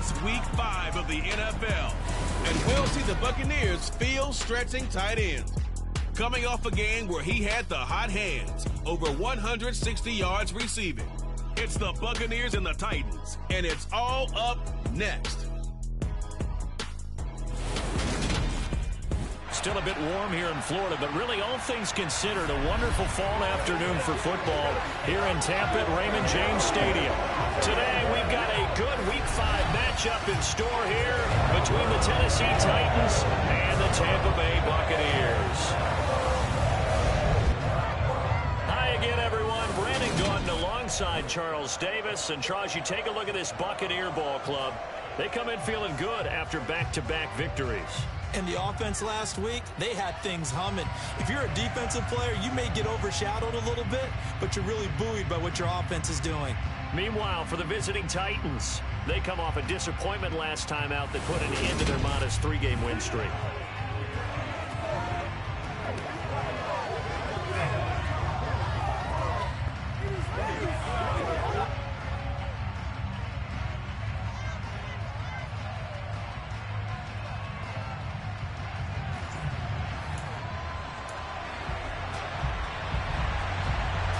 It's week 5 of the NFL, and we'll see the Buccaneers field stretching tight ends. Coming off a game where he had the hot hands, over 160 yards receiving. It's the Buccaneers and the Titans, and it's all up next. Still a bit warm here in Florida, but really all things considered, a wonderful fall afternoon for football here in Tampa at Raymond James Stadium. Today we've got a good Week 5 matchup in store here between the Tennessee Titans and the Tampa Bay Buccaneers. Hi again, everyone. Brandon Gaudin alongside Charles Davis. And Charles, you take a look at this Buccaneer ball club. They come in feeling good after back-to-back victories. And the offense last week, they had things humming. If you're a defensive player, you may get overshadowed a little bit, but you're really buoyed by what your offense is doing. Meanwhile, for the visiting Titans, they come off a disappointment last time out that put an end to their modest 3-game win streak.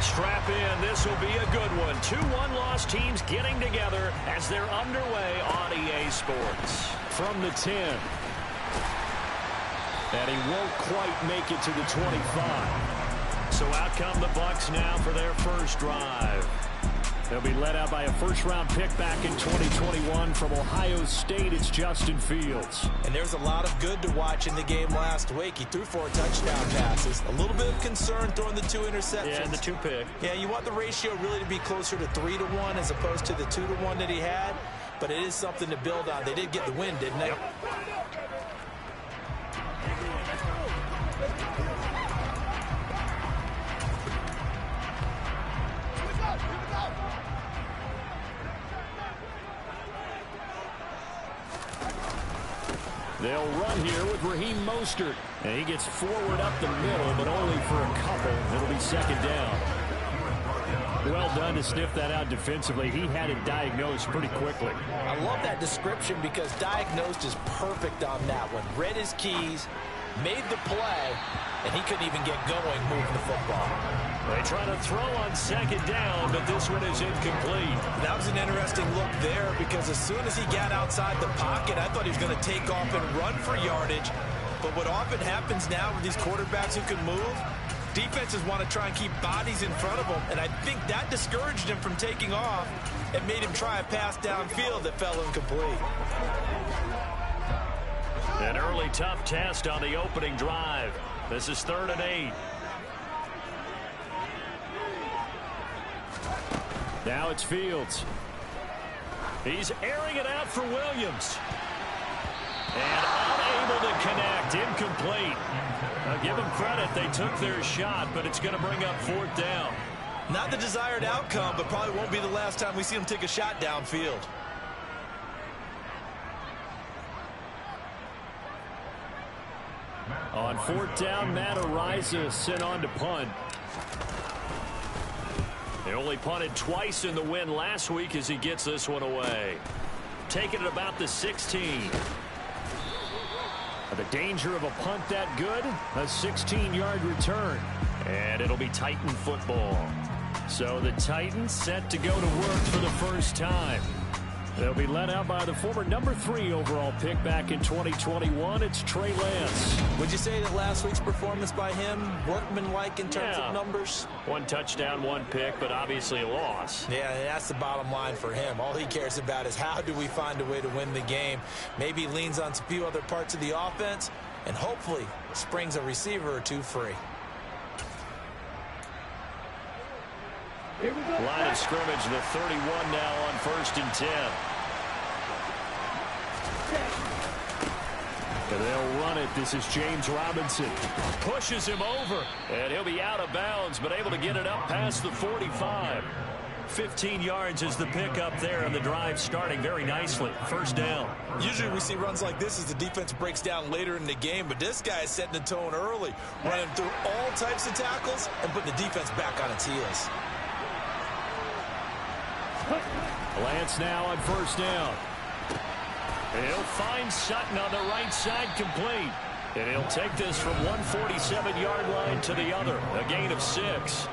Strap in. This will be a good one. 2 one-loss teams getting together as they're underway on EA Sports. From the 10. And he won't quite make it to the 25. So out come the Bucs now for their first drive. They'll be led out by a first-round pick back in 2021 from Ohio State. It's Justin Fields. And there's a lot of good to watch in the game last week. He threw 4 touchdown passes. A little bit of concern throwing the 2 interceptions. Yeah, and the 2 pick. Yeah, you want the ratio really to be closer to 3-1 as opposed to the 2-1 that he had. But it is something to build on. They did get the win, didn't they? Yep. They'll run here with Raheem Mostert. And he gets forward up the middle, but only for a couple. It'll be second down. Well done to sniff that out defensively. He had it diagnosed pretty quickly. I love that description because diagnosed is perfect on that one. Read his keys, made the play, and he couldn't even get going moving the football. They try to throw on second down, but this one is incomplete. That was an interesting look there because as soon as he got outside the pocket, I thought he was going to take off and run for yardage. But what often happens now with these quarterbacks who can move, defenses want to try and keep bodies in front of them, and I think that discouraged him from taking off and made him try a pass downfield that fell incomplete. An early tough test on the opening drive. This is 3rd and 8. Now it's Fields. He's airing it out for Williams. And unable to connect. Incomplete. Now give them credit. They took their shot, but it's going to bring up 4th down. Not the desired outcome, but probably won't be the last time we see him take a shot downfield. On 4th down, Matt Araiza sent on to punt. They only punted twice in the win last week as he gets this one away. Taking it about the 16. The danger of a punt that good, a 16-yard return. And it'll be Titan football. So the Titans set to go to work for the first time. They'll be led out by the former number 3 overall pick back in 2021. It's Trey Lance. Would you say that last week's performance by him, workmanlike in terms of numbers? 1 touchdown, 1 pick, but obviously a loss. Yeah, that's the bottom line for him. All he cares about is how do we find a way to win the game. Maybe leans on a few other parts of the offense, and hopefully springs a receiver or 2 free. Line of scrimmage, the 31 now on 1st and 10. And they'll run it. This is James Robinson. Pushes him over. And he'll be out of bounds, but able to get it up past the 45. 15 yards is the pickup there, and the drive starting very nicely. 1st down. Usually we see runs like this as the defense breaks down later in the game, but this guy is setting the tone early, running through all types of tackles and putting the defense back on its heels. Lance now on 1st down. He'll find Sutton on the right side, complete. And he'll take this from 147-yard line to the other, a gain of 6.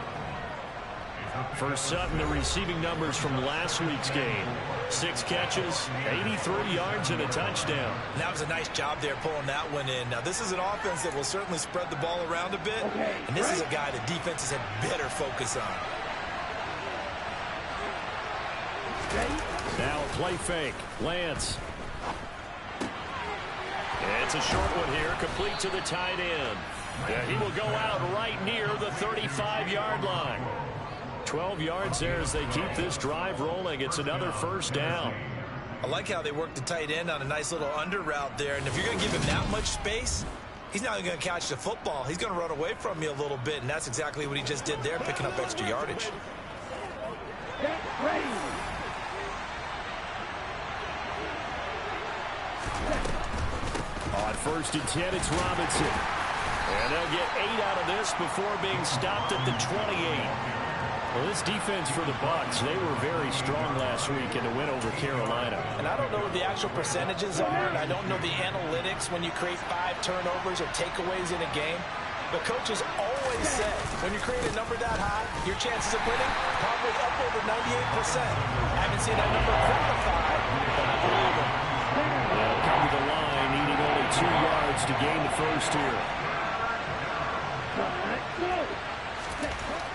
For Sutton, the receiving numbers from last week's game. 6 catches, 83 yards, and a touchdown. That was a nice job there pulling that one in. Now, this is an offense that will certainly spread the ball around a bit. And this is a guy that defenses had better focus on. Now a play fake. Lance. It's a short one here, complete to the tight end. Yeah, he will go out right near the 35-yard line. 12 yards there as they keep this drive rolling. It's another first down. I like how they work the tight end on a nice little under route there. And if you're going to give him that much space, he's not going to catch the football. He's going to run away from you a little bit, and that's exactly what he just did there, picking up extra yardage. On 1st and 10, it's Robinson. And they'll get 8 out of this before being stopped at the 28. Well, this defense for the Bucs, they were very strong last week in the win over Carolina. And I don't know what the actual percentages are, and I don't know the analytics when you create 5 turnovers or takeaways in a game. But coaches always say, when you create a number that high, your chances of winning probably up over 98%. I haven't seen that number quantified, but I believe it. They'll come to the line, needing only 2 yards to gain the first here.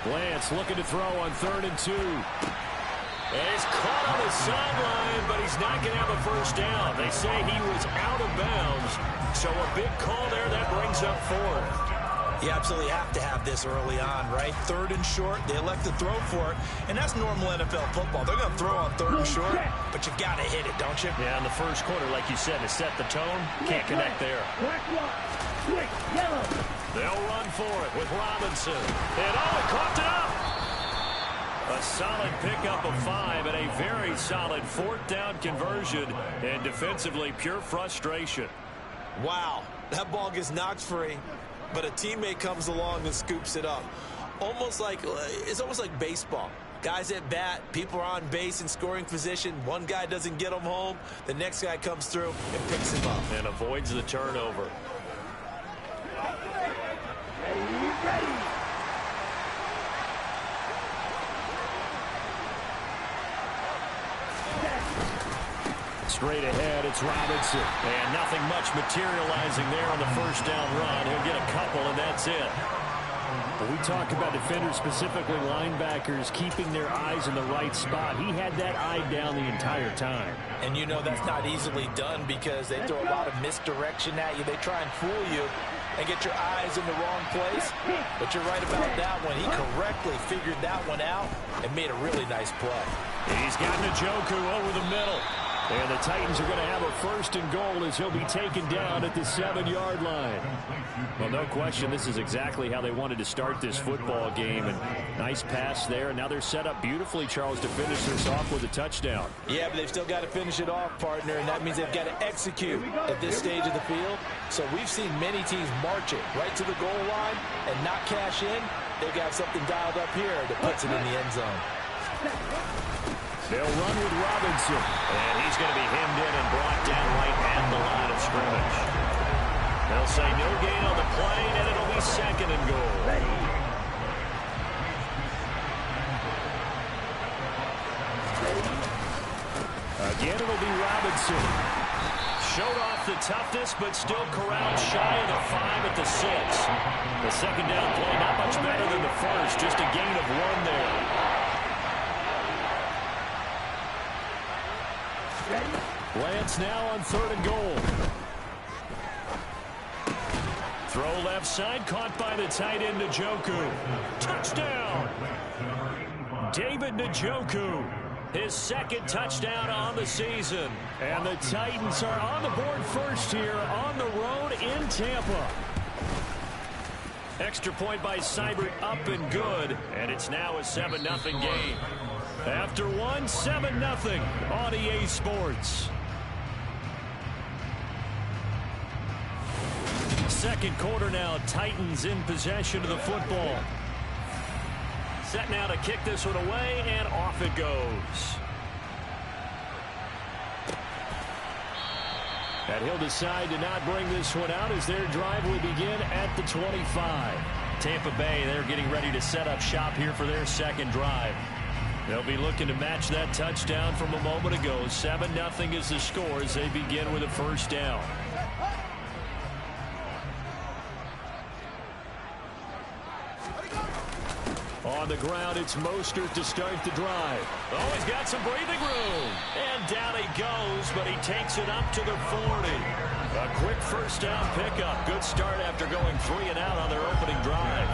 Lance looking to throw on 3rd and 2. And he's caught on the sideline, but he's not going to have a first down. They say he was out of bounds. So a big call there that brings up 4th. You absolutely have to have this early on, right? 3rd and short, they elect to throw for it, and that's normal NFL football. They're going to throw on 3rd and short, but you've got to hit it, don't you? Yeah, in the first quarter, like you said, to set the tone, can't connect there. They'll run for it with Robinson. And he caught it up. A solid pickup of 5 and a very solid 4th down conversion, and defensively pure frustration. Wow, that ball gets knocked free, but a teammate comes along and scoops it up. It's almost like baseball. Guys at bat, people are on base in scoring position. One guy doesn't get him home. The next guy comes through and picks him up. And avoids the turnover. Straight ahead, it's Robinson. And nothing much materializing there on the first down run. He'll get a couple, and that's it. But we talk about defenders, specifically linebackers, keeping their eyes in the right spot. He had that eye down the entire time. And you know that's not easily done because they throw a lot of misdirection at you. They try and fool you and get your eyes in the wrong place. But you're right about that one. He correctly figured that one out and made a really nice play. He's got Njoku over the middle. And the Titans are going to have a 1st and goal as he'll be taken down at the 7-yard line. Well, no question, this is exactly how they wanted to start this football game. And nice pass there. And now they're set up beautifully, Charles, to finish this off with a touchdown. Yeah, but they've still got to finish it off, partner. And that means they've got to execute at this stage of the field. So we've seen many teams march it right to the goal line and not cash in. They've got something dialed up here that puts it in the end zone. They'll run with Robinson. And he's going to be hemmed in and brought down right at the line of scrimmage. They'll say no gain on the play, and it'll be 2nd and goal. Again, it'll be Robinson. Showed off the toughness, but still corralled shy of the 5 at the 6. The 2nd down play, not much better than the first, just a gain of 1 there. Lance now on 3rd and goal. Throw left side, caught by the tight end Njoku. Touchdown! David Njoku, his 2nd touchdown on the season. And the Titans are on the board first here on the road in Tampa. Extra point by Seibert, up and good. And it's now a 7-0 game. After 1, 7-0 on EA Sports. 2nd quarter now, Titans in possession of the football. Set now to kick this one away, and off it goes. And he'll decide to not bring this one out as their drive will begin at the 25. Tampa Bay, they're getting ready to set up shop here for their second drive. They'll be looking to match that touchdown from a moment ago. 7-0 is the score as they begin with a first down. On the ground, it's Mostert to start the drive. Oh, he's got some breathing room. And down he goes, but he takes it up to the 40. A quick first down pickup. Good start after going 3 and out on their opening drive.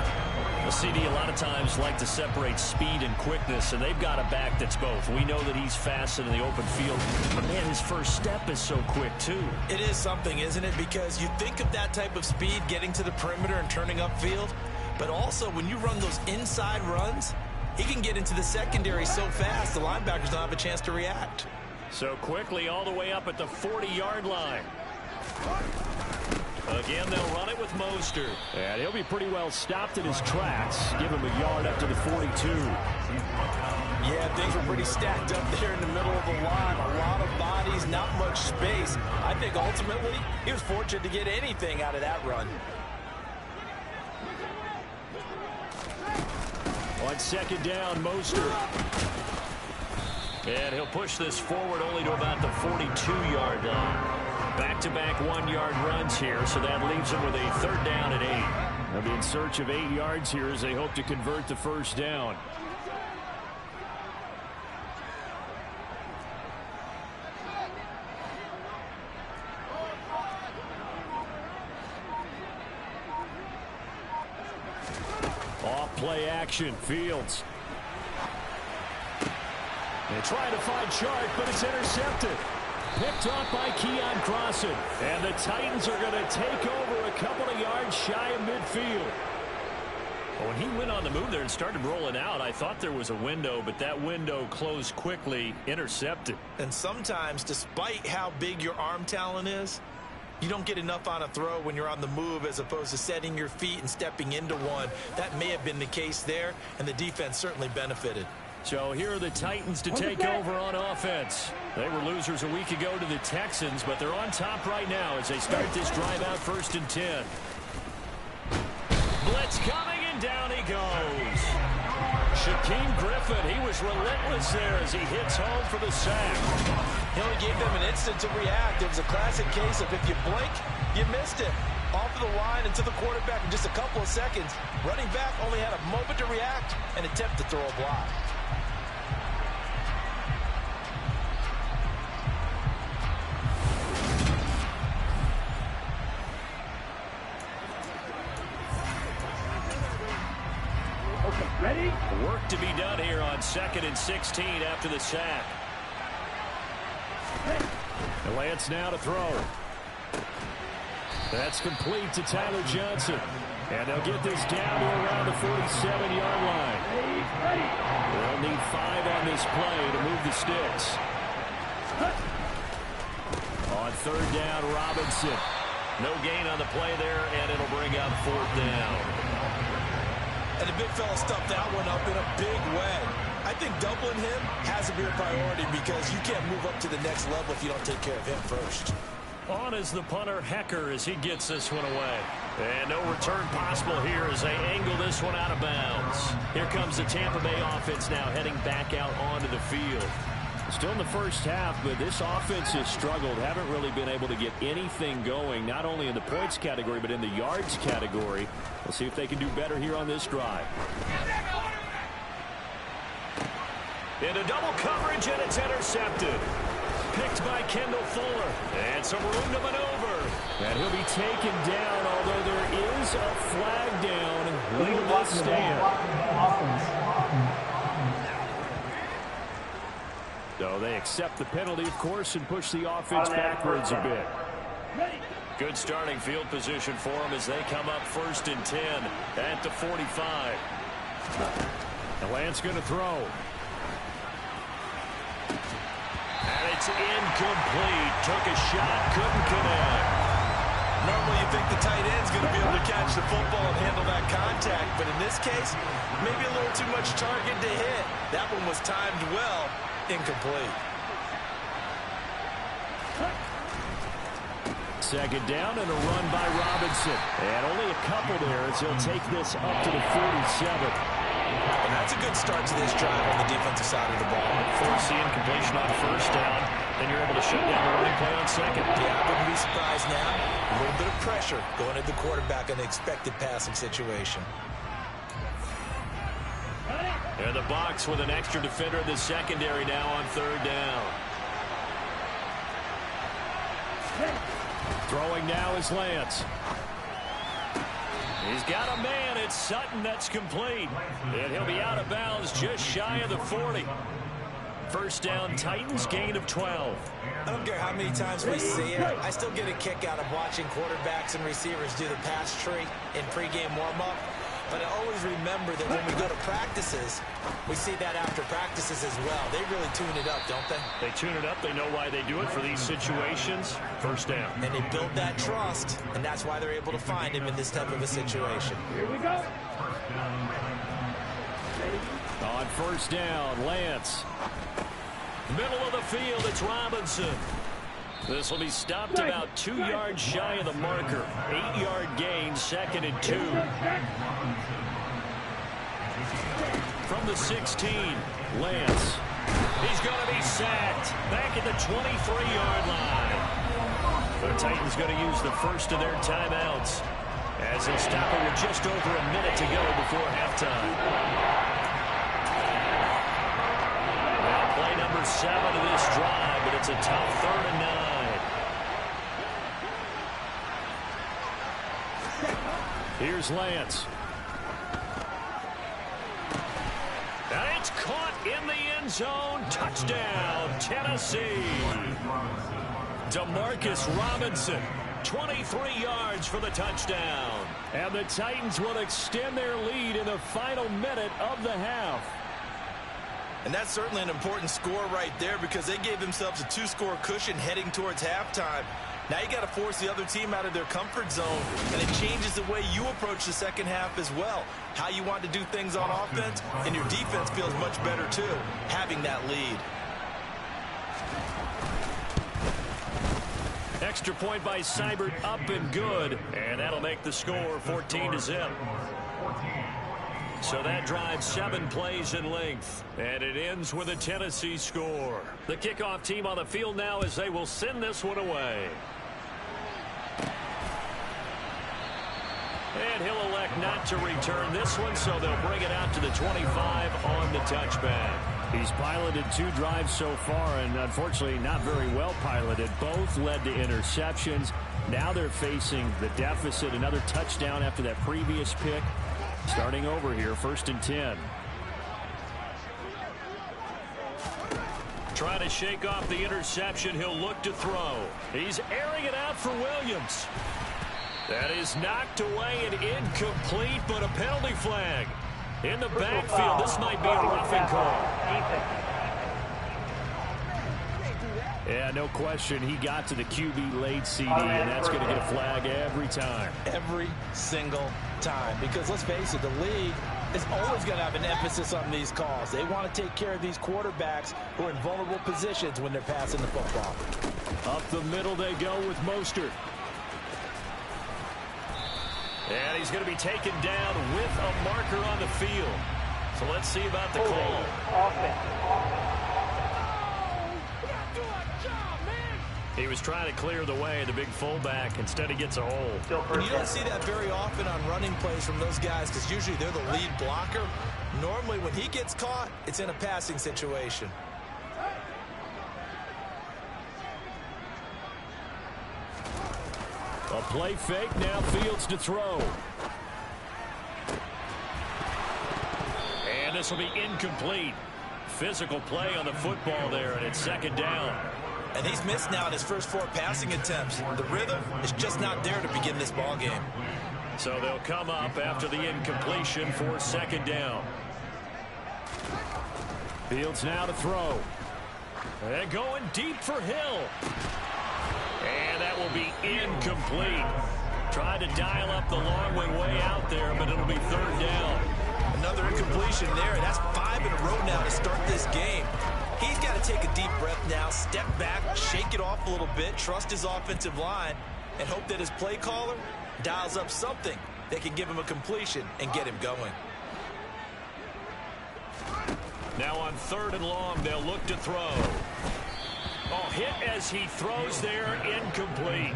The CD a lot of times like to separate speed and quickness, and they've got a back that's both. We know that he's fast in the open field, but man, his first step is so quick too. It is something, isn't it? Because you think of that type of speed getting to the perimeter and turning upfield, but also when you run those inside runs, he can get into the secondary so fast the linebackers don't have a chance to react. So quickly all the way up at the 40-yard line. Again, they'll run it with Mostert. And he'll be pretty well stopped in his tracks. Give him a yard up to the 42. Yeah, things were pretty stacked up there in the middle of the line. A lot of bodies, not much space. I think ultimately he was fortunate to get anything out of that run. On second down, Mostert. And he'll push this forward only to about the 42-yard line. Back-to-back 1-yard runs here, so that leaves them with a third down and 8. They'll be in search of 8 yards here as they hope to convert the first down. Off play action, Fields. They try to find Chark, but it's intercepted. Picked off by Keon Crossan. And the Titans are going to take over a couple of yards shy of midfield. When he went on the move there and started rolling out, I thought there was a window, but that window closed quickly, intercepted. And sometimes, despite how big your arm talent is, you don't get enough on a throw when you're on the move as opposed to setting your feet and stepping into one. That may have been the case there, and the defense certainly benefited. So here are the Titans to take over on offense. They were losers a week ago to the Texans, but they're on top right now as they start this drive out 1st and 10. Blitz coming, and down he goes. Shaquem Griffin, he was relentless there as he hits home for the sack. He only gave them an instant to react. It was a classic case of if you blink, you missed it. Off of the line and to the quarterback in just a couple of seconds. Running back only had a moment to react and attempt to throw a block. Ready? Work to be done here on 2nd and 16 after the sack. The Lance now to throw. That's complete to Tyler Johnson. And they'll get this down to around the 47-yard line. They'll need 5 on this play to move the sticks. On 3rd down, Robinson. No gain on the play there, and it'll bring up 4th down. And the big fella stuffed that one up in a big way. I think doubling him has to be a priority because you can't move up to the next level if you don't take care of him first. On is the punter, Hecker, as he gets this one away. And no return possible here as they angle this one out of bounds. Here comes the Tampa Bay offense now heading back out onto the field. Still in the first half, but this offense has struggled. Haven't really been able to get anything going, not only in the points category, but in the yards category. We'll see if they can do better here on this drive. Into double coverage, and it's intercepted. Picked by Kendall Fuller. And some room to maneuver. And he'll be taken down, although there is a flag down. Will this stand? So they accept the penalty, of course, and push the offense backwards a bit. Good starting field position for them as they come up 1st and 10 at the 45. And Lance going to throw. And it's incomplete. Took a shot, couldn't connect. Normally you think the tight end's going to be able to catch the football and handle that contact, but in this case, maybe a little too much target to hit. That one was timed well. Incomplete. second down and a run by Robinson. And only a couple there as he'll take this up to the 47. And that's a good start to this drive on the defensive side of the ball. Force the incompletion on first down, then you're able to shut down the running play on second. Yeah, I wouldn't be surprised now. A little bit of pressure going at the quarterback in an expected passing situation. And the box with an extra defender in the secondary now on third down. Throwing now is Lance. He's got a man. It's Sutton that's complete. And he'll be out of bounds just shy of the 40. First down, Titans, gain of 12. I don't care how many times we see it. I still get a kick out of watching quarterbacks and receivers do the pass tree in pregame warm-up. But I always remember that when we go to practices, we see that after practices as well. They really tune it up, don't they? They tune it up. They know why they do it for these situations. First down. And they build that trust, and that's why they're able to find him in this type of a situation. Here we go. On first down, Lance. Middle of the field, it's Robinson. This will be stopped about 2 yards shy of the marker. 8-yard gain, second and 2. From the 16, Lance. He's going to be sacked. Back at the 23-yard line. The Titans going to use the first of their timeouts as they'll stop it with just over a minute to go before halftime. Now play number 7 of this drive, but it's a tough 3rd and 9. Here's Lance. And it's caught in the end zone. Touchdown, Tennessee. Demarcus Robinson, 23 yards for the touchdown. And the Titans will extend their lead in the final minute of the half. And that's certainly an important score right there because they gave themselves a 2-score cushion heading towards halftime. Now you got to force the other team out of their comfort zone, and it changes the way you approach the second half as well. How you want to do things on offense, and your defense feels much better too, having that lead. Extra point by Seibert, up and good, and that'll make the score 14-0. So that drives 7 plays in length, and it ends with a Tennessee score. The kickoff team on the field now as they will send this one away. And he'll elect not to return this one, so they'll bring it out to the 25 on the touchback. He's piloted 2 drives so far, and unfortunately not very well piloted. Both led to interceptions. Now they're facing the deficit. Another touchdown after that previous pick. Starting over here, 1st and 10. Trying to shake off the interception. He'll look to throw. He's airing it out for Williams. That is knocked away and incomplete, but a penalty flag. In the backfield, this might be a roughing call. Yeah, no question. He got to the QB late, CD, and that's going to get a flag every time. Every single time. Because let's face it, the league is always going to have an emphasis on these calls. They want to take care of these quarterbacks who are in vulnerable positions when they're passing the football. Up the middle they go with Mostert. And he's going to be taken down with a marker on the field. So let's see about the call. He was trying to clear the way, the big fullback. Instead, he gets a hole. And you don't see that very often on running plays from those guys because usually they're the lead blocker. Normally, when he gets caught, it's in a passing situation. A play fake, now Fields to throw. And this will be incomplete. Physical play on the football there, and it's 2nd down. And he's missed now in his first 4 passing attempts. The rhythm is just not there to begin this ball game. So they'll come up after the incompletion for 2nd down. Fields now to throw. And going deep for Hill. And that will be incomplete. Tried to dial up the long way out there, but it'll be 3rd down. Another incompletion there, and that's 5 in a row now to start this game. He's got to take a deep breath now, step back, shake it off a little bit, trust his offensive line, and hope that his play caller dials up something that can give him a completion and get him going. Now on 3rd and long, they'll look to throw. Oh, hit as he throws there, incomplete.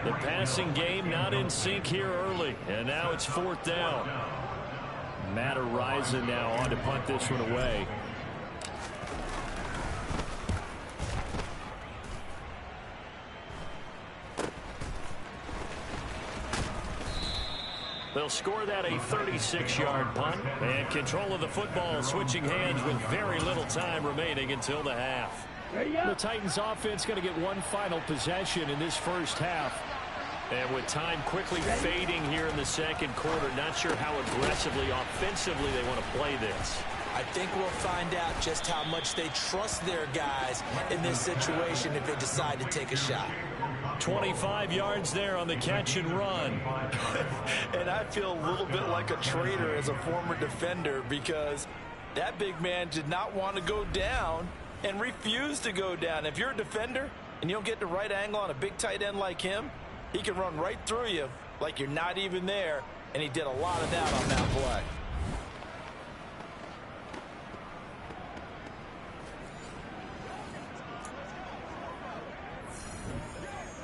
The passing game not in sync here early, and now it's 4th down. Matt Araiza now on to punt this one away. They'll score that a 36-yard punt, and control of the football switching hands with very little time remaining until the half. The Titans offense going to get one final possession in this first half. And with time quickly fading here in the second quarter, not sure how aggressively, offensively they want to play this. I think we'll find out just how much they trust their guys in this situation if they decide to take a shot. 25 yards there on the catch and run. And I feel a little bit like a traitor as a former defender because that big man did not want to go down and refused to go down. If you're a defender and you don't get the right angle on a big tight end like him, he can run right through you like you're not even there, and he did a lot of that on that play.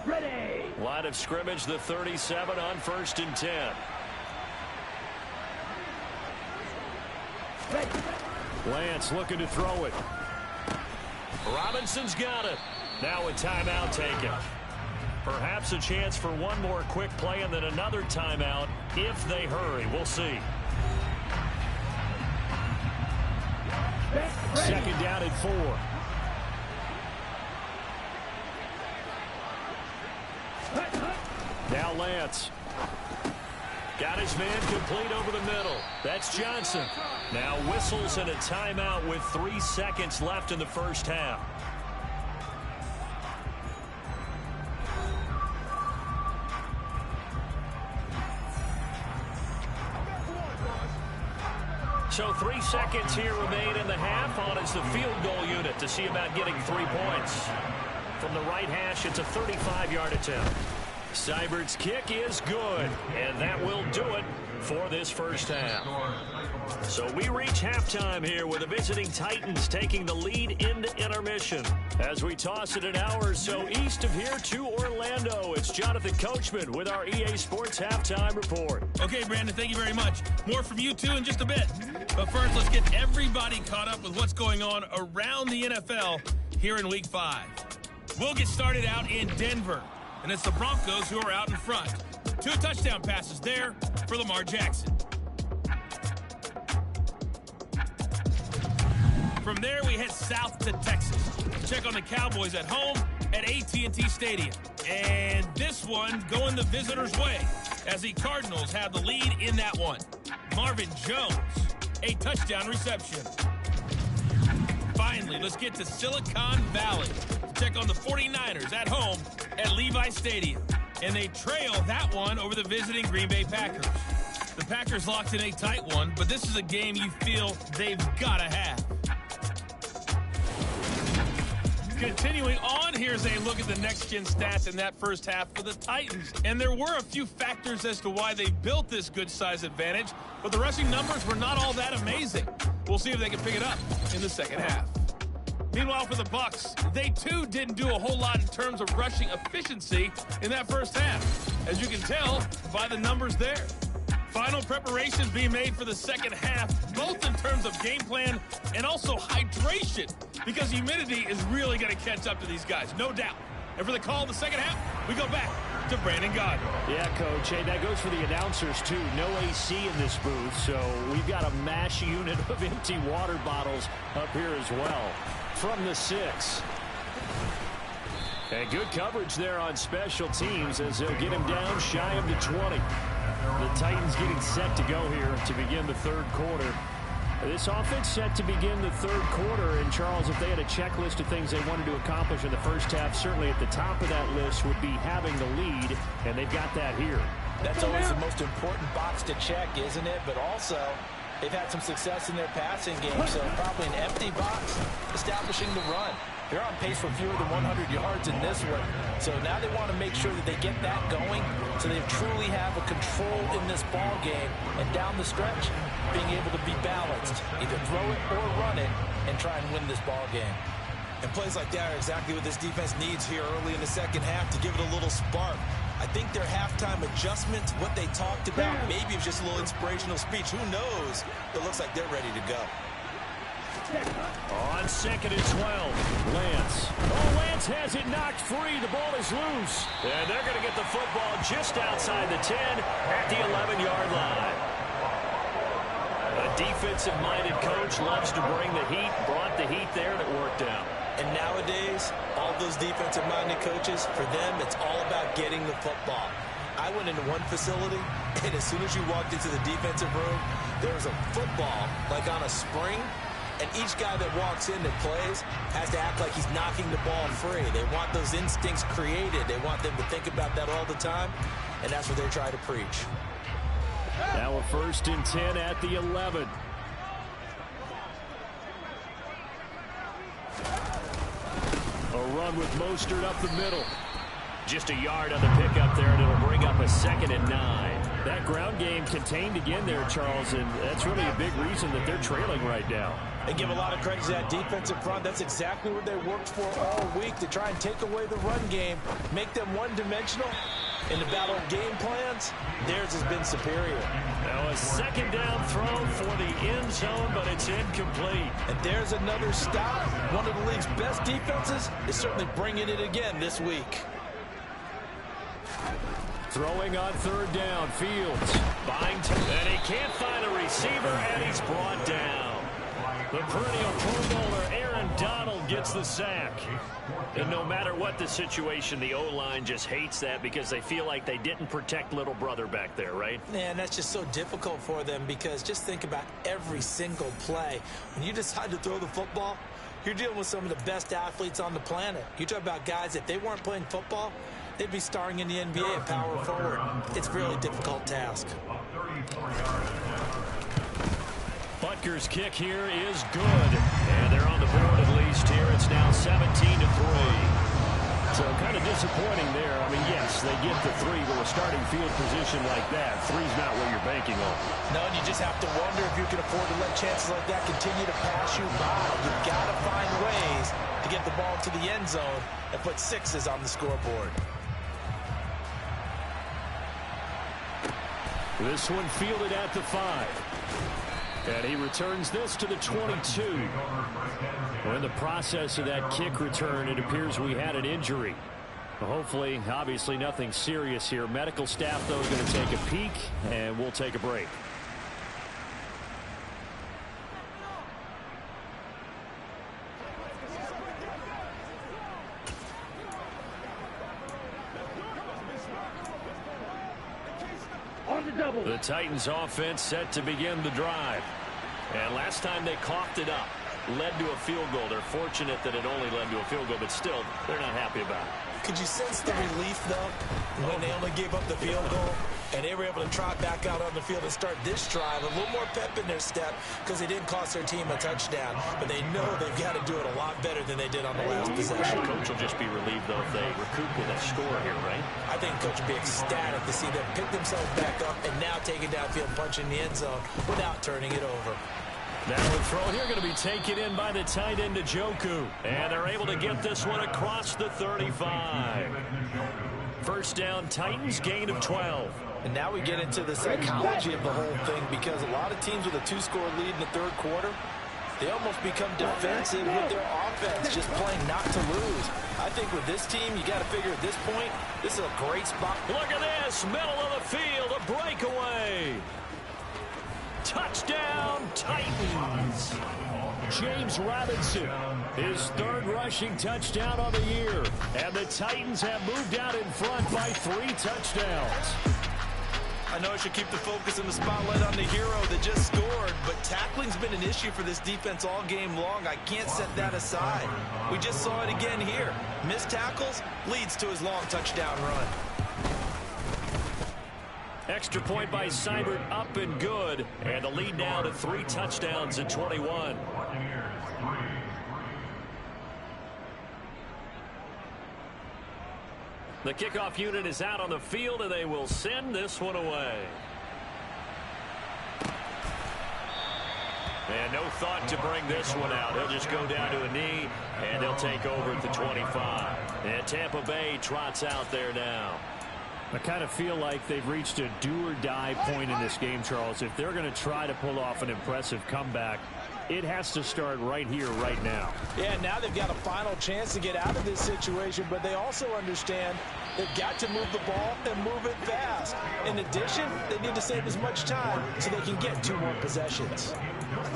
Ready. Line of scrimmage, the 37 on 1st and 10. Ready. Lance looking to throw it. Robinson's got it. Now a timeout taken. Perhaps a chance for one more quick play and then another timeout if they hurry. We'll see. Second down and 4. Now Lance. Got his man complete over the middle. That's Johnson. Now whistles and a timeout with 3 seconds left in the first half. So 3 seconds here remain in the half. On is the field goal unit to see about getting 3 points. From the right hash, it's a 35-yard attempt. Seibert's kick is good, and that will do it for this first half. So we reach halftime here with the visiting Titans taking the lead into intermission. As we toss it an hour or so east of here to Orlando, it's Jonathan Coachman with our EA Sports Halftime Report. Okay, Brandon, thank you very much. More from you, too, in just a bit. But first, let's get everybody caught up with what's going on around the NFL here in Week 5. We'll get started out in Denver, and it's the Broncos who are out in front. 2 touchdown passes there for Lamar Jackson. From there, we head south to Texas. Check on the Cowboys at home at AT&T Stadium. And this one going the visitors' way as the Cardinals have the lead in that one. Marvin Jones, a touchdown reception. Finally, let's get to Silicon Valley. Check on the 49ers at home at Levi Stadium. And they trail that one over the visiting Green Bay Packers. The Packers locked in a tight one, but this is a game you feel they've got to have. Continuing on, here's a look at the next-gen stats in that first half for the Titans. And there were a few factors as to why they built this good-size advantage, but the rushing numbers were not all that amazing. We'll see if they can pick it up in the second half. Meanwhile, for the Bucs, they too didn't do a whole lot in terms of rushing efficiency in that first half, as you can tell by the numbers there. Final preparations being made for the second half, both in terms of game plan and also hydration, because humidity is really going to catch up to these guys, no doubt. And for the call of the second half, we go back to Brandon Gaudin. Yeah, Coach. Hey, that goes for the announcers, too. No AC in this booth, so we've got a mash unit of empty water bottles up here as well. From the 6. And good coverage there on special teams as they'll get him down shy of the 20. The Titans getting set to go here to begin the third quarter. This offense set to begin the third quarter. And, Charles, if they had a checklist of things they wanted to accomplish in the first half, certainly at the top of that list would be having the lead, and they've got that here. That's always the most important box to check, isn't it? But also, They've had some success in their passing game, so probably an empty box, establishing the run. They're on pace for fewer than 100 yards in this one. So now they want to make sure that they get that going so they truly have a control in this ball game. And down the stretch, being able to be balanced. Either throw it or run it and try and win this ball game. And plays like that are exactly what this defense needs here early in the second half to give it a little spark. I think their halftime adjustment, what they talked about, maybe it was just a little inspirational speech. Who knows? But it looks like they're ready to go. On 2nd and 12, Lance. Oh, Lance has it knocked free. The ball is loose. And they're going to get the football just outside the 10 at the 11-yard line. A defensive-minded coach loves to bring the heat, brought the heat there, and it worked out. And nowadays, all those defensive-minded coaches, for them, it's all about getting the football. I went into one facility, and as soon as you walked into the defensive room, there was a football, like on a spring, and each guy that walks in that plays has to act like he's knocking the ball free. They want those instincts created. They want them to think about that all the time, and that's what they try to preach. Now a 1st and 10 at the 11. A run with Mostert up the middle. Just a yard on the pickup there, and it'll bring up a 2nd and 9. That ground game contained again there, Charles, and that's really a big reason that they're trailing right now. And give a lot of credit to that defensive front. That's exactly what they worked for all week, to try and take away the run game, make them one-dimensional. In the battle of game plans, theirs has been superior. Now a 2nd down throw for the end zone, but it's incomplete. And there's another stop. One of the league's best defenses is certainly bringing it again this week. Throwing on 3rd down, Fields. Buying time, and he can't find a receiver, and he's brought down. The perennial Pro Bowler Aaron Donald gets the sack. And no matter what the situation, the O-line just hates that because they feel like they didn't protect little brother back there, right? Man, that's just so difficult for them because just think about every single play. When you decide to throw the football, you're dealing with some of the best athletes on the planet. You talk about guys, if they weren't playing football, they'd be starring in the NBA and power forward. It's a really difficult task. Butker's kick here is good. And they're on the board at least here. It's now 17-3. So kind of disappointing there. I mean, yes, they get the 3, but with starting field position like that, 3's not what you're banking on. No, and you just have to wonder if you can afford to let chances like that continue to pass you by. You've got to find ways to get the ball to the end zone and put 6s on the scoreboard. This one fielded at the 5. And he returns this to the 22. We're in the process of that kick return. It appears we had an injury. Hopefully, obviously nothing serious here. Medical staff, though, is going to take a peek, and we'll take a break. The Titans offense set to begin the drive. And last time they coughed it up, led to a field goal. They're fortunate that it only led to a field goal, but still, they're not happy about it. Could you sense the relief, though, when they only gave up the field goal and they were able to trot back out on the field and start this drive? A little more pep in their step because they didn't cost their team a touchdown, but they know they've got to do it a lot better than they did on the last possession. Coach will just be relieved, though, if they recoup with a score here, right? I think Coach will be ecstatic to see them pick themselves back up and now take it downfield, punching the end zone without turning it over. Now a throw here going to be taken in by the tight end, Njoku. And they're able to get this one across the 35. First down, Titans, gain of 12. And now we get into the psychology of the whole thing because a lot of teams with a 2-score lead in the third quarter, they almost become defensive with their offense, just playing not to lose. I think with this team, you got to figure at this point, this is a great spot. Look at this, middle of the field, a breakaway. Touchdown, Titans. James Robinson, his 3rd rushing touchdown on the year. And the Titans have moved out in front by 3 touchdowns. I know I should keep the focus and the spotlight on the hero that just scored, but tackling's been an issue for this defense all game long. I can't set that aside. We just saw it again here. Missed tackles leads to his long touchdown run. Extra point by Seibert, up and good. And the lead now to 3 touchdowns at 21. The kickoff unit is out on the field, and they will send this one away. And no thought to bring this one out. He'll just go down to a knee, and they'll take over at the 25. And Tampa Bay trots out there now. I kind of feel like they've reached a do-or-die point in this game, Charles. If they're going to try to pull off an impressive comeback, it has to start right here, right now. Yeah, now they've got a final chance to get out of this situation, but they also understand they've got to move the ball and move it fast. In addition, they need to save as much time so they can get 2 more possessions.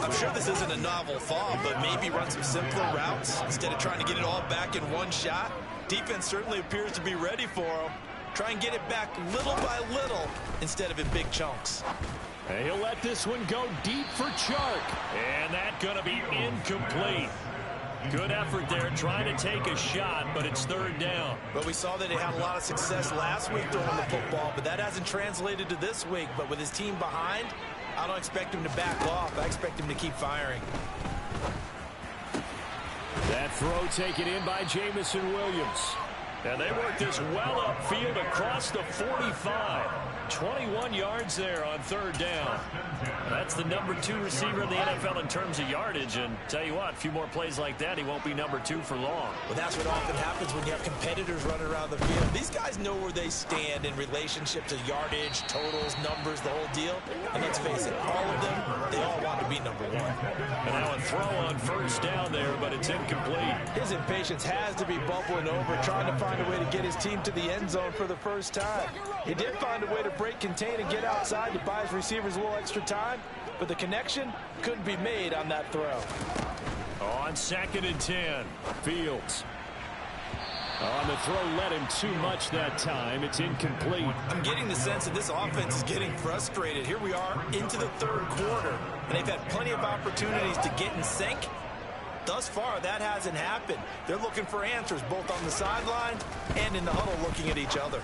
I'm sure this isn't a novel thought, but maybe run some simpler routes instead of trying to get it all back in one shot. Defense certainly appears to be ready for them. Try and get it back little by little instead of in big chunks. And he'll let this one go deep for Chark. And that's going to be incomplete. Good effort there trying to take a shot, but it's 3rd down. But we saw that he had a lot of success last week throwing the football, but that hasn't translated to this week. But with his team behind, I don't expect him to back off. I expect him to keep firing. That throw taken in by Jamison Williams. And they work this well upfield across the 45. 21 yards there on 3rd down. That's the number 2 receiver in the NFL in terms of yardage. And tell you what, a few more plays like that, he won't be number 2 for long. Well, that's what often happens when you have competitors running around the field. These guys know where they stand in relationship to yardage, totals, numbers, the whole deal. And let's face it, all of them, they all want to be number 1. And now a throw on 1st down there, but it's incomplete. His impatience has to be bubbling over, trying to find a way to get his team to the end zone for the first time. He did find a way to break contain and get outside to buy his receivers a little extra time, but the connection couldn't be made on that throw. On 2nd and 10, Fields. On the throw, led him too much that time. It's incomplete. I'm getting the sense that this offense is getting frustrated. Here we are into the 3rd quarter, and they've had plenty of opportunities to get in sync. Thus far, that hasn't happened. They're looking for answers both on the sideline and in the huddle looking at each other.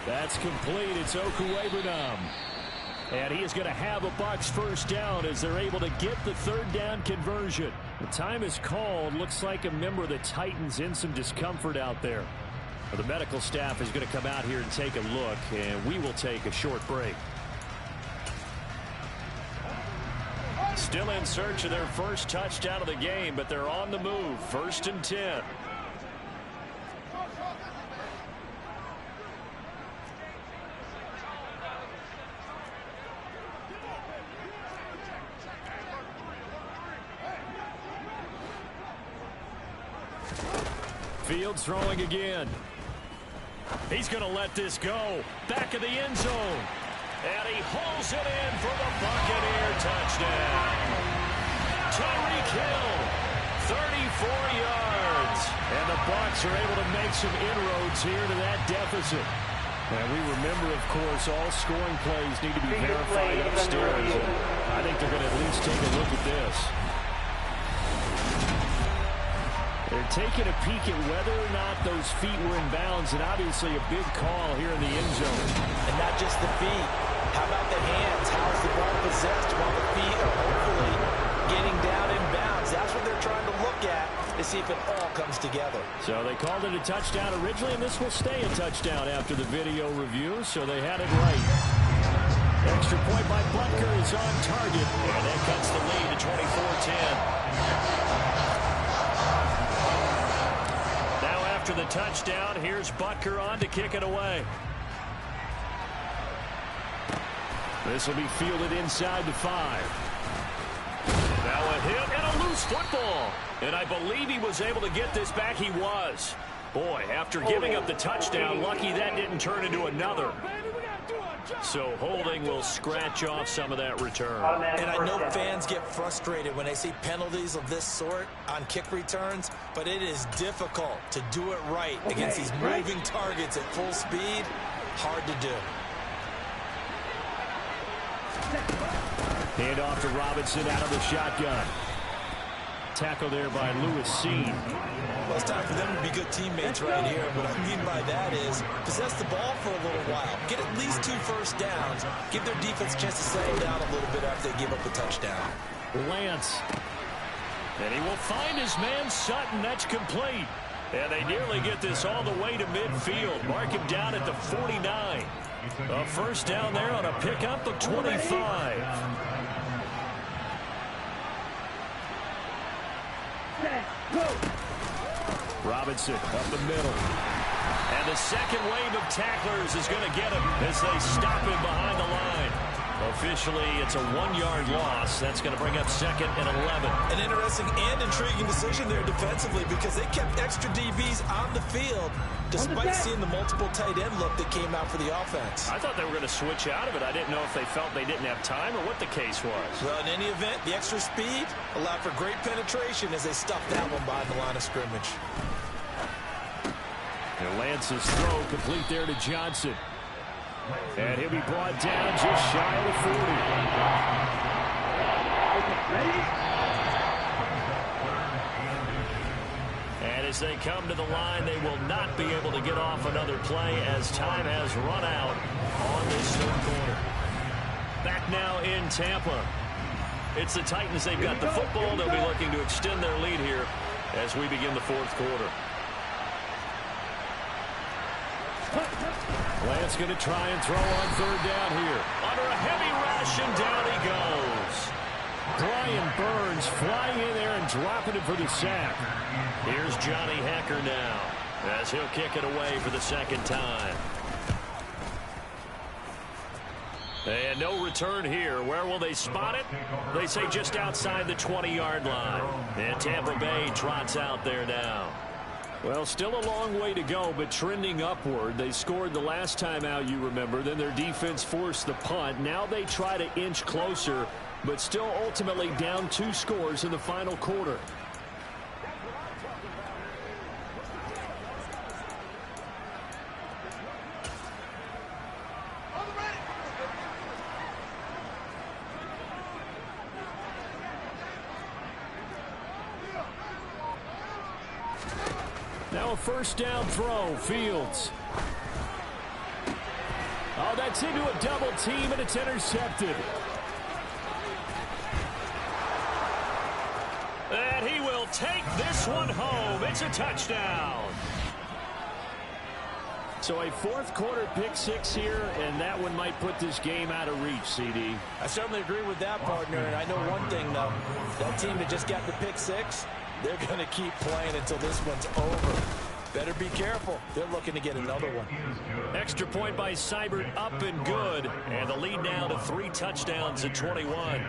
That's complete. It's Okuwebunam. And he is going to have a Bucs 1st down as they're able to get the 3rd down conversion. The time is called. Looks like a member of the Titans in some discomfort out there. The medical staff is going to come out here and take a look, and we will take a short break. Still in search of their first touchdown of the game, but they're on the move. 1st and 10. Fields throwing again. He's going to let this go. Back of the end zone. And he hauls it in for the Buccaneer touchdown. Tyreek Hill, 34 yards. And the Bucs are able to make some inroads here to that deficit. And we remember, of course, all scoring plays need to be verified upstairs. I think they're going to at least take a look at this. They're taking a peek at whether or not those feet were in bounds, and obviously a big call here in the end zone. And not just the feet. How about the hands? How is the ball possessed while the feet are hopefully getting down in bounds? That's what they're trying to look at to see if it all comes together. So they called it a touchdown originally, and this will stay a touchdown after the video review, so they had it right. Extra point by Butker is on target, and that cuts the lead to 24-10. After the touchdown, here's Butker on to kick it away. This will be fielded inside the 5. Now a hit and a loose football. And I believe he was able to get this back. He was. Boy, after giving up the touchdown, lucky that didn't turn into another. So holding will scratch off some of that return. And I know fans get frustrated when they see penalties of this sort on kick returns, but it is difficult to do it right against these moving targets at full speed. Hard to do. Hand off to Robinson out of the shotgun. tackle there by Lewis Seen. Well, it's time for them to be good teammates right here. What I mean by that is possess the ball for a little while. Get at least 2 first downs. Give their defense a chance to settle down a little bit after they give up a touchdown. Lance. And he will find his man Sutton. That's complete. And they nearly get this all the way to midfield. Mark him down at the 49. A first down there on a pickup of 25. Robinson up the middle. And the second wave of tacklers is going to get him as they stop him behind the line. Officially, it's a 1-yard loss. That's going to bring up 2nd and 11. An interesting and intriguing decision there defensively because they kept extra DBs on the field despite seeing the multiple tight end look that came out for the offense. I thought they were going to switch out of it. I didn't know if they felt they didn't have time or what the case was. Well, in any event, the extra speed allowed for great penetration as they stuffed that one behind the line of scrimmage. And Lance's throw complete there to Johnson. And he'll be brought down just shy of the 40. And as they come to the line, they will not be able to get off another play as time has run out on this 3rd quarter. Back now in Tampa. It's the Titans. They've got the football. They'll be looking to extend their lead here as we begin the 4th quarter. Lance going to try and throw on 3rd down here. Under a heavy rush, and down he goes. Brian Burns flying in there and dropping it for the sack. Here's Johnny Hecker now as he'll kick it away for the 2nd time. And no return here. Where will they spot it? They say just outside the 20-yard line. And Tampa Bay trots out there now. Well, still a long way to go, but trending upward. They scored the last time out, you remember. Then their defense forced the punt. Now they try to inch closer, but still ultimately down 2 scores in the final quarter. Now a first down throw, Fields. Oh, that's into a double team, and it's intercepted. And he will take this one home. It's a touchdown. So a 4th quarter pick 6 here, and that one might put this game out of reach, CD. I certainly agree with that, partner. And I know one thing, though. That team that just got the pick 6, they're going to keep playing until this one's over. Better be careful. They're looking to get another one. Extra point by Seibert, up and good. And the lead now to 3 touchdowns at 21.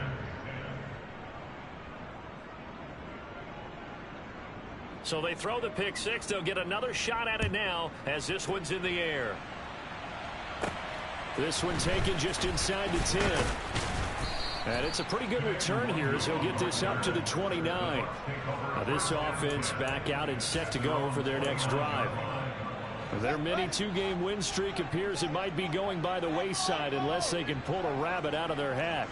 So they throw the pick 6. They'll get another shot at it now as this one's in the air. This one taken just inside the 10. And it's a pretty good return here as he'll get this up to the 29. Now this offense back out and set to go for their next drive. Their mini 2-game win streak appears it might be going by the wayside unless they can pull a rabbit out of their hat.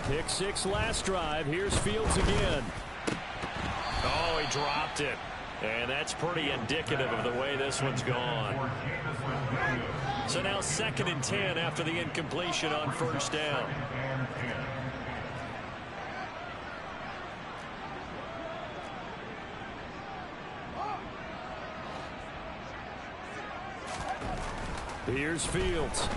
Pick 6 last drive. Here's Fields again. Oh, he dropped it. And that's pretty indicative of the way this one's gone. So now 2nd and 10 after the incompletion on first down. Here's Fields.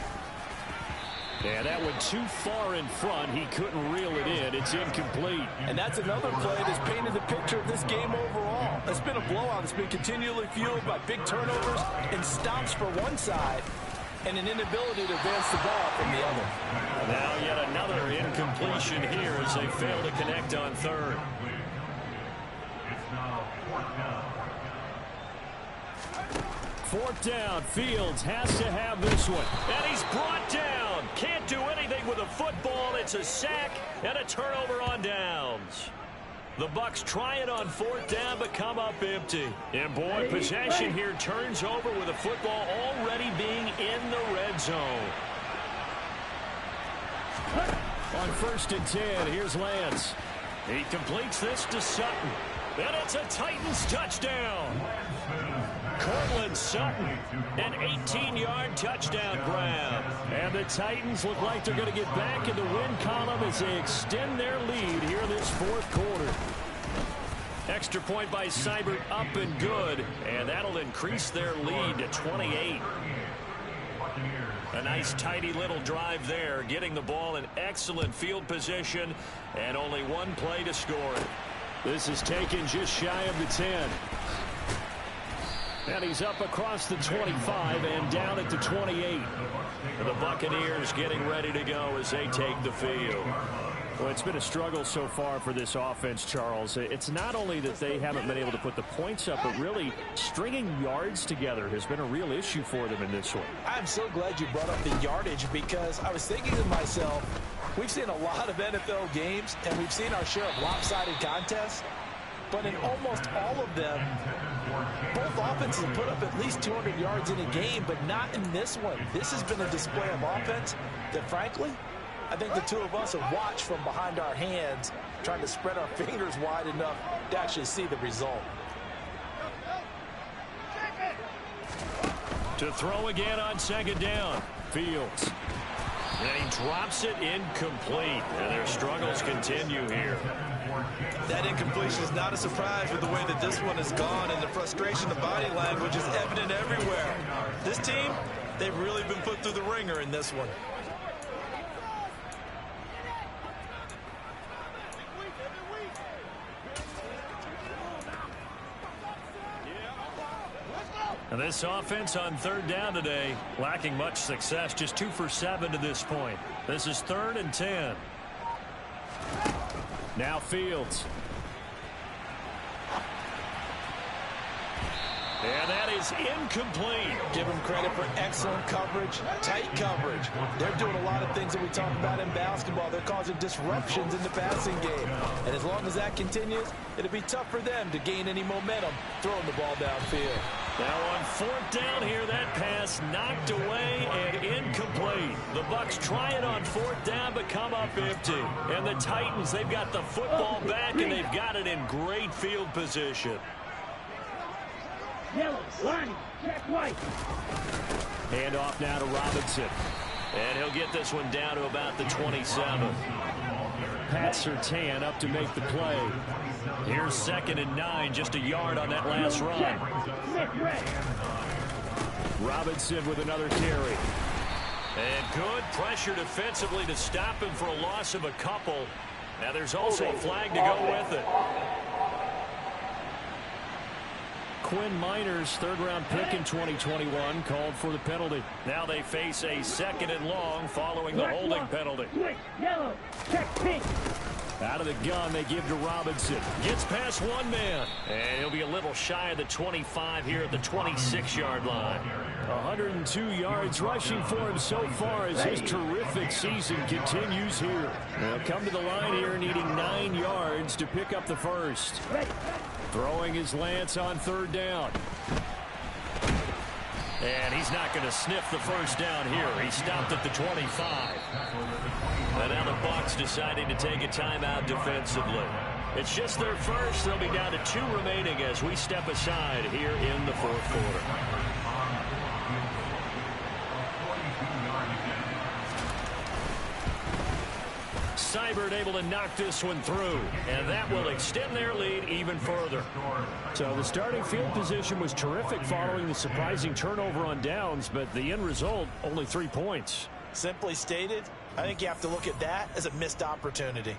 And that went too far in front. He couldn't reel it in. It's incomplete. And that's another play that's painted the picture of this game overall. It's been a blowout. It's been continually fueled by big turnovers and stops for one side and an inability to advance the ball from the other. Now yet another incompletion here as they fail to connect on 3rd. Fourth down. Fields has to have this one. And he's brought down. Can't do anything with a football. It's a sack and a turnover on downs. The Bucs try it on 4th down, but come up empty. And boy, possession here turns over with the football already being in the red zone. On 1st and 10, here's Lance. He completes this to Sutton. And it's a Titans touchdown. Cortland Sutton, an 18-yard touchdown grab. And the Titans look like they're going to get back in the win column as they extend their lead here in this fourth quarter. Extra point by Seibert, up and good. And that'll increase their lead to 28. A nice, tidy little drive there, getting the ball in excellent field position, and only one play to score it. This is taken just shy of the 10. And he's up across the 25 and down at the 28. The Buccaneers getting ready to go as they take the field. Well, it's been a struggle so far for this offense, Charles. It's not only that they haven't been able to put the points up, but really stringing yards together has been a real issue for them in this one. I'm so glad you brought up the yardage, because I was thinking to myself, we've seen a lot of NFL games, and we've seen our share of lopsided contests, but in almost all of them, both offenses have put up at least 200 yards in a game, but not in this one. This has been a display of offense that, frankly, I think the two of us have watched from behind our hands, trying to spread our fingers wide enough to actually see the result. To throw again on 2nd down. Fields. And he drops it incomplete. And their struggles continue here. That incompletion is not a surprise with the way that this one has gone, and the frustration of body language is evident everywhere. This team, they've really been put through the ringer in this one. And this offense on 3rd down today, lacking much success, just 2 for 7 to this point. This is 3rd and 10. Now Fields. And that is incomplete. Give them credit for excellent coverage, tight coverage. They're doing a lot of things that we talk about in basketball. They're causing disruptions in the passing game. And as long as that continues, it'll be tough for them to gain any momentum throwing the ball downfield. Now on 4th down here, that pass knocked away and incomplete. The Bucs try it on 4th down, but come up empty. And the Titans, they've got the football back, and they've got it in great field position. Yellow, line, check white. Hand off now to Robinson. And he'll get this one down to about the 27. Pat Surtain up to make the play. Here's 2nd and 9, just a yard on that last run. Robinson with another carry. And good pressure defensively to stop him for a loss of a couple. Now there's also a flag to go with it. Quinn Miners, 3rd-round pick in 2021, called for the penalty. Now they face a 2nd and long following the holding penalty. Yellow, check pink. Out of the gun, they give to Robinson. Gets past one man. And he'll be a little shy of the 25 here at the 26-yard line. 102 yards rushing for him so far as his terrific season continues here. They'll come to the line here needing 9 yards to pick up the first. Throwing his Lance on 3rd down. And he's not going to sniff the first down here. He stopped at the 25. And now the Bucs deciding to take a timeout defensively. It's just their first. They'll be down to 2 remaining as we step aside here in the 4th quarter. Seibert able to knock this one through, and that will extend their lead even further. So the starting field position was terrific following the surprising turnover on downs, but the end result, only 3 points. Simply stated, I think you have to look at that as a missed opportunity.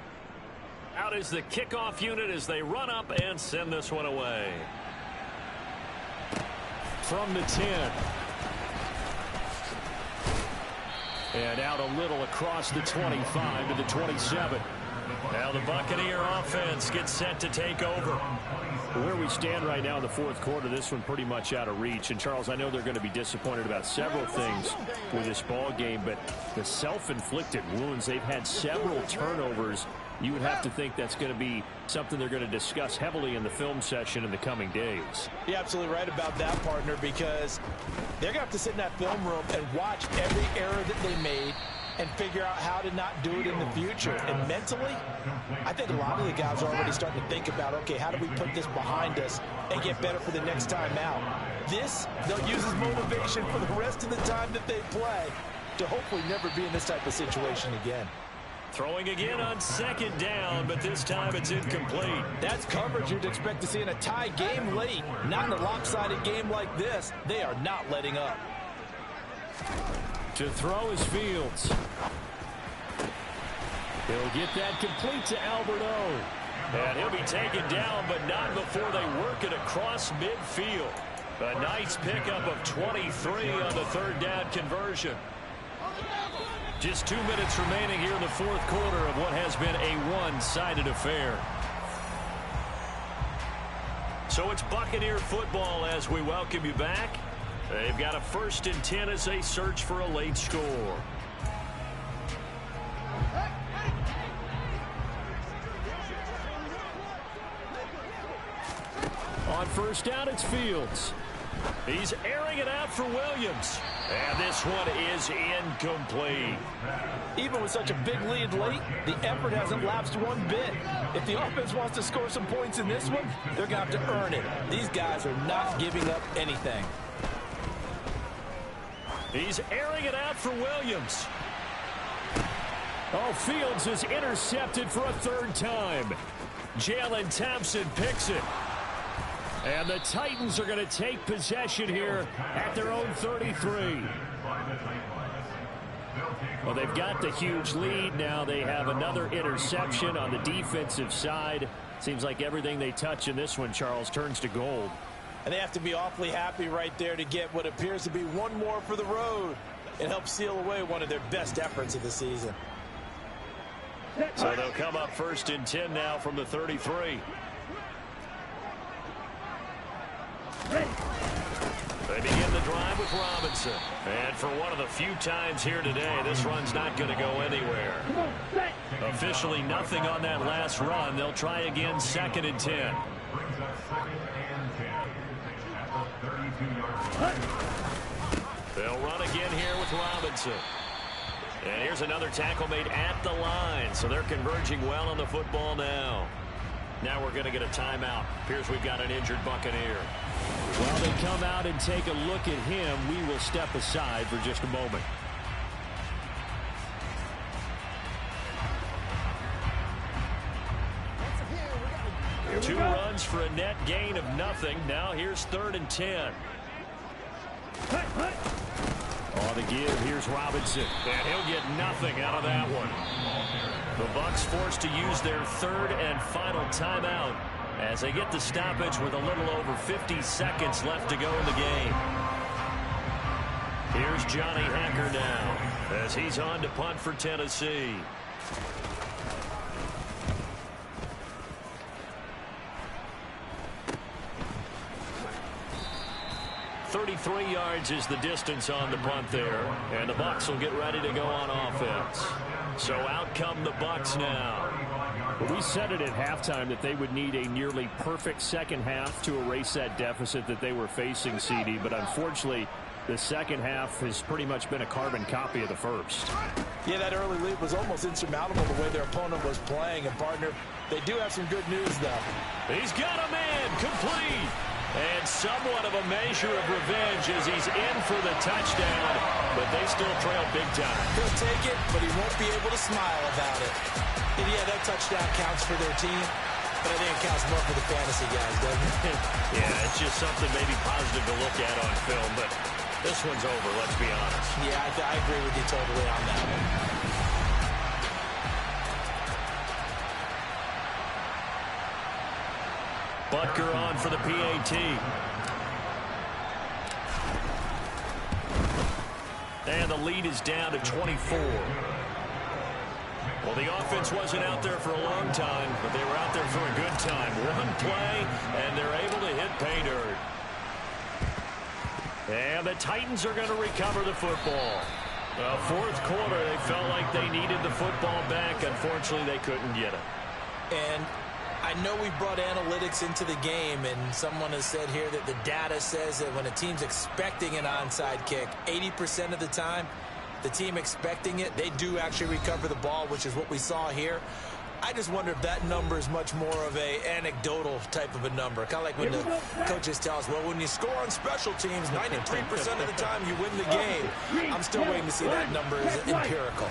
Out is the kickoff unit as they run up and send this one away. From the 10. And out a little across the 25 to the 27. Now the Buccaneer offense gets set to take over. Where we stand right now in the 4th quarter, this one pretty much out of reach. And, Charles, I know they're going to be disappointed about several things with this ball game, but the self-inflicted wounds, they've had several turnovers. You would have to think that's going to be something they're going to discuss heavily in the film session in the coming days. You're absolutely right about that, partner, because they're going to have to sit in that film room and watch every error that they made and figure out how to not do it in the future. And mentally, I think a lot of the guys are already starting to think about, okay, how do we put this behind us and get better for the next time out? This, they'll use as motivation for the rest of the time that they play to hopefully never be in this type of situation again. Throwing again on second down, but this time it's incomplete. That's coverage you'd expect to see in a tie game late. Not in a lopsided game like this. They are not letting up. To throw is Fields. He'll get that complete to Albert O. And he'll be taken down, but not before they work it across midfield. A nice pickup of 23 on the third down conversion. Just 2 minutes remaining here in the fourth quarter of what has been a one-sided affair. So it's Buccaneer football as we welcome you back. They've got a 1st and 10 as they search for a late score. On first down, it's Fields. He's airing it out for Williams. And this one is incomplete. Even with such a big lead late, the effort hasn't lapsed one bit. If the offense wants to score some points in this one, they're going to have to earn it. These guys are not giving up anything. He's airing it out for Williams. Oh, Fields is intercepted for a 3rd time. Jalen Thompson picks it. And the Titans are going to take possession here at their own 33. Well, they've got the huge lead. Now they have another interception on the defensive side. Seems like everything they touch in this one, Charles, turns to gold. And they have to be awfully happy right there to get what appears to be one more for the road and help seal away one of their best efforts of the season. So they'll come up 1st and 10 now from the 33. They begin the drive with Robinson. And for one of the few times here today, this run's not going to go anywhere. Officially nothing on that last run. They'll try again 2nd and 10. They'll run again here with Robinson. And here's another tackle made at the line. So they're converging well on the football now. Now we're going to get a timeout. Appears we've got an injured Buccaneer. While they come out and take a look at him, we will step aside for just a moment. Two runs for a net gain of nothing. Now here's 3rd and 10. On the give, here's Robinson. And he'll get nothing out of that one. The Bucs forced to use their 3rd and final timeout as they get the stoppage with a little over 50 seconds left to go in the game. Here's Johnny Hacker now as he's on to punt for Tennessee. 33 yards is the distance on the punt there, and the Bucs will get ready to go on offense. So out come the Bucs now. We said it at halftime that they would need a nearly perfect second half to erase that deficit that they were facing, CD, but unfortunately the second half has pretty much been a carbon copy of the first. Yeah, that early lead was almost insurmountable the way their opponent was playing. And, partner, they do have some good news, though. He's got a man complete. And somewhat of a measure of revenge as he's in for the touchdown, but they still trail big time. He'll take it, but he won't be able to smile about it. And yeah, that touchdown counts for their team, but I think it counts more for the fantasy guys, doesn't it? Yeah, it's just something maybe positive to look at on film, but this one's over, let's be honest. Yeah, I agree with you totally on that one. Butker on for the PAT. And the lead is down to 24. Well, the offense wasn't out there for a long time, but they were out there for a good time. One play, and they're able to hit pay dirt. And the Titans are going to recover the football. Fourth quarter, they felt like they needed the football back. Unfortunately, they couldn't get it. And I know we brought analytics into the game, and someone has said here that the data says that when a team's expecting an onside kick, 80% of the time, the team expecting it, they do actually recover the ball, which is what we saw here. I just wonder if that number is much more of a anecdotal type of a number. Kind of like when the coaches tell us, well, when you score on special teams, 93% of the time you win the game. I'm still waiting to see that number is empirical.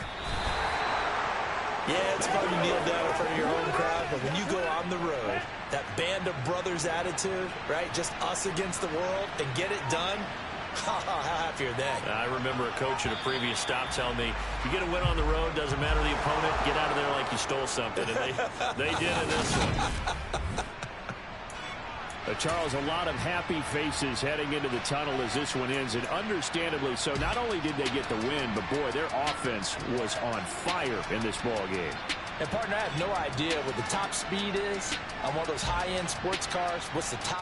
Yeah, it's fun to kneel down in front of your home crowd, but when you go on the road, that band of brothers attitude, right, just us against the world, and get it done, how happy are they? I remember a coach at a previous stop telling me, if you get a win on the road, doesn't matter the opponent, get out of there like you stole something. And they did in this one. Charles, a lot of happy faces heading into the tunnel as this one ends, and understandably so. Not only did they get the win, but, boy, their offense was on fire in this ball game. And, partner, I have no idea what the top speed is on one of those high-end sports cars. What's the top?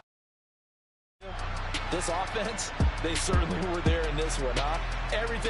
This offense, they certainly were there in this one, huh? Everything.